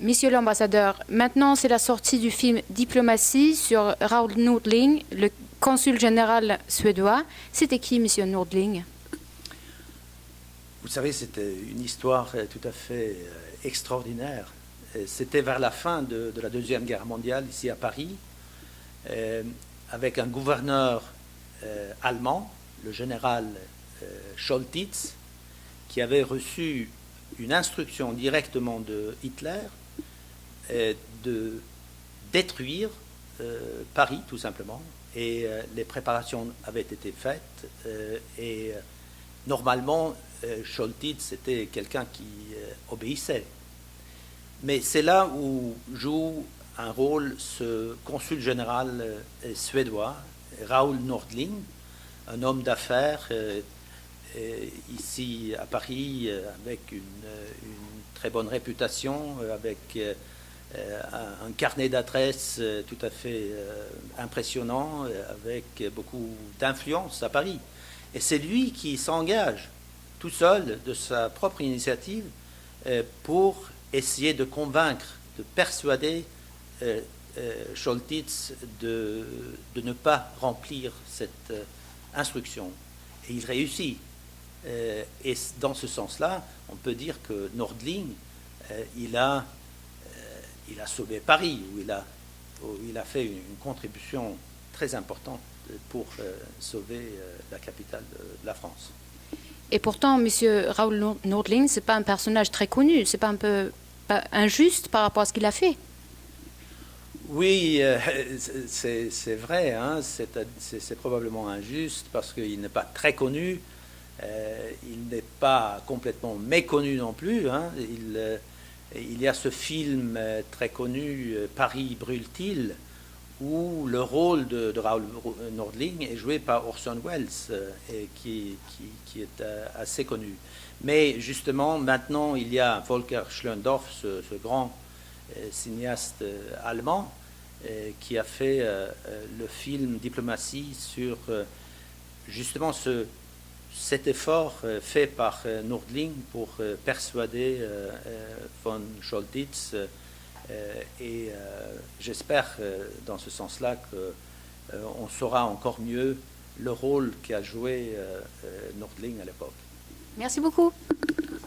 Monsieur l'ambassadeur, maintenant c'est la sortie du film Diplomatie sur Raoul Nordling, le consul général suédois. C'était qui, Monsieur Nordling? Vous savez, c'était une histoire tout à fait extraordinaire. C'était vers la fin de la Deuxième Guerre mondiale, ici à Paris, avec un gouverneur allemand, le général Choltitz, qui avait reçu une instruction directement de Hitler de détruire Paris, tout simplement. Et les préparations avaient été faites. Et normalement, Choltitz était quelqu'un qui obéissait. Mais c'est là où joue un rôle ce consul général suédois, Raoul Nordling, un homme d'affaires ici à Paris, avec une très bonne réputation, avec un carnet d'adresses tout à fait impressionnant, avec beaucoup d'influence à Paris. Et c'est lui qui s'engage tout seul, de sa propre initiative, pour essayer de convaincre, de persuader Choltitz de ne pas remplir cette instruction. Et il réussit. Et dans ce sens-là, on peut dire que Nordling, il a sauvé Paris, où il a fait une contribution très importante pour sauver la capitale de la France. Et pourtant, Monsieur Raoul Nordling, c'est pas un personnage très connu. C'est pas un peu injuste par rapport à ce qu'il a fait? Oui, c'est vrai. Hein, c'est probablement injuste parce qu'il n'est pas très connu. Il n'est pas complètement méconnu non plus. Hein. Il y a ce film très connu, Paris brûle-t-il, où le rôle de Raoul Nordling est joué par Orson Welles, et qui est assez connu. Mais justement, maintenant, il y a Volker Schlöndorff, ce grand cinéaste allemand, qui a fait le film Diplomatie sur justement cet effort fait par Nordling pour persuader von Choltitz. Et j'espère dans ce sens-là qu'on saura encore mieux le rôle qu'a joué Nordling à l'époque. Merci beaucoup.